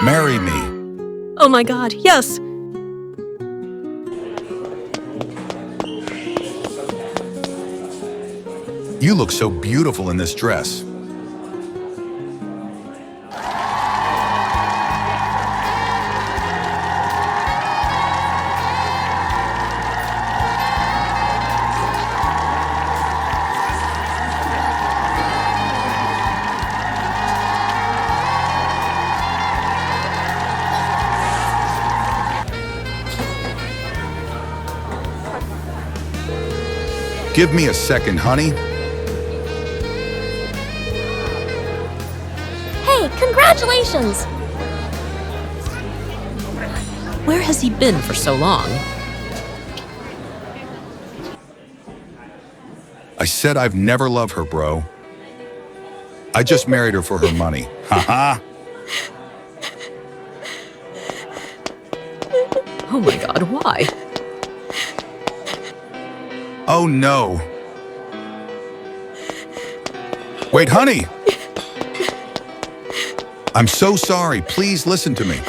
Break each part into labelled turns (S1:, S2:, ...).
S1: Marry me.
S2: Oh my God, yes!
S1: You look so beautiful in this dress. Give me a second, honey.
S3: Hey, congratulations!
S2: Where has he been for so long?
S1: I said I've never loved her, bro. I just married her for her money. Haha.
S2: Oh my God, why?
S1: Oh no. Wait, honey. I'm so sorry. Please listen to me.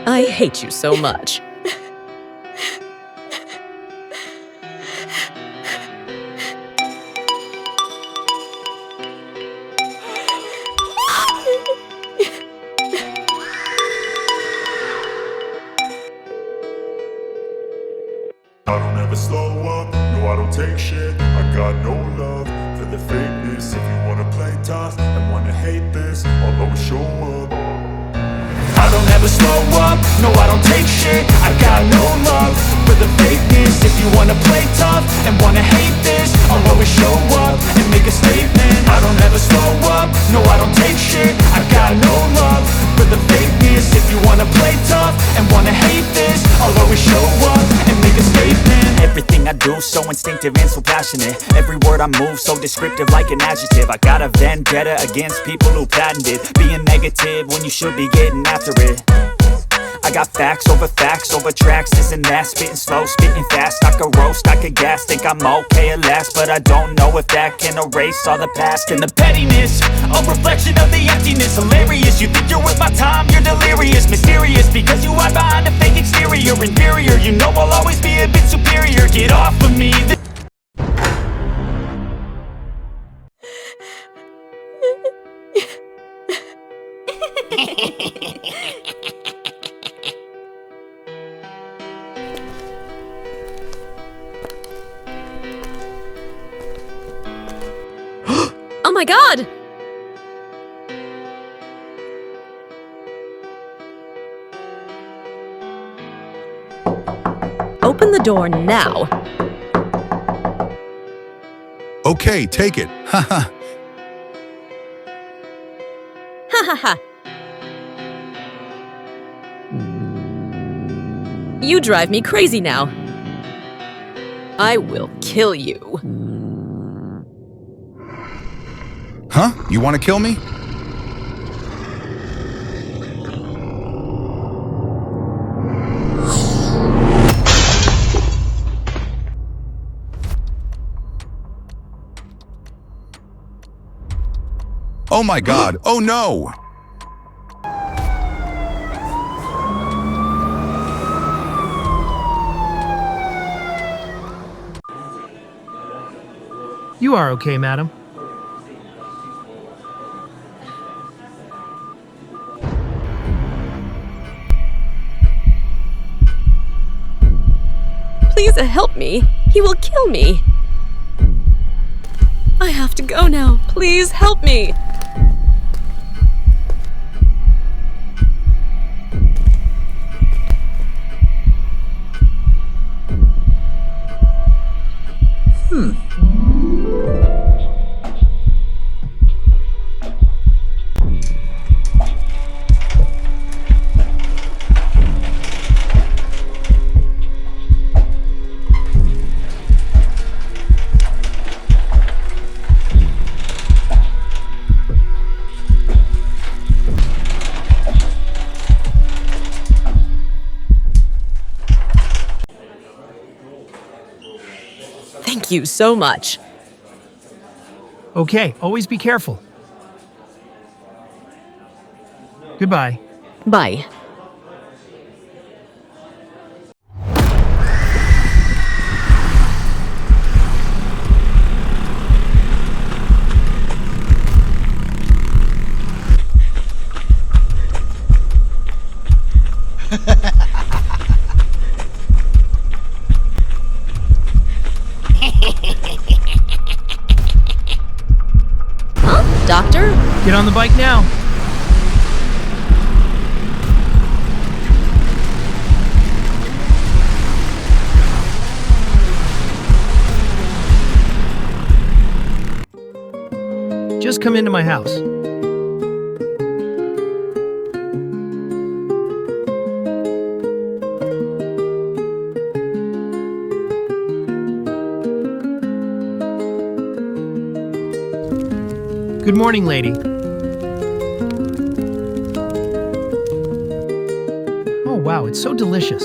S2: I hate you so much.
S4: I don't ever slow up, no I don't take shit. I got no love for the fakeness. If you wanna play tough and wanna hate this, I'll always show up. I don't ever slow up, no I don't take shit. I got no love for the fakeness. If you wanna play tough and wanna hate this, I'll always show up and make a statement. I don't ever slow up, no I don't take shit. I got no love for the fakeness. If you wanna play tough and wanna hate this, I'll always show up and make a statement.
S5: Everything I do so instinctive and so passionate. Every word I move so descriptive like an adjective. I got a vendetta against people who patented being negative when you should be getting after it. I got facts over tracks, this and that. Spitting slow, spitting fast. I could roast, I could gas. Think I'm okay at last, but I don't know if that can erase all the past. And the pettiness, a reflection of the emptiness. Hilarious, you think you're worth my time, you're delirious. Mysterious, because you hide behind a fake exterior. Inferior, you know I'll always be a bit superior. Get off of me.
S2: Oh my God! Open the door now.
S1: Okay, take it. Haha.
S2: Ha ha ha. You drive me crazy now. I will kill you.
S1: Huh? You want to kill me? Oh my God. Oh no.
S6: You are okay, madam.
S2: Please help me. He will kill me. I have to go now. Please help me. Thank you so much.
S6: Okay, always be careful. Goodbye.
S2: Bye. Huh? Doctor?
S6: Get on the bike now. Just come into my house. Good morning, lady. Oh, wow, it's so delicious.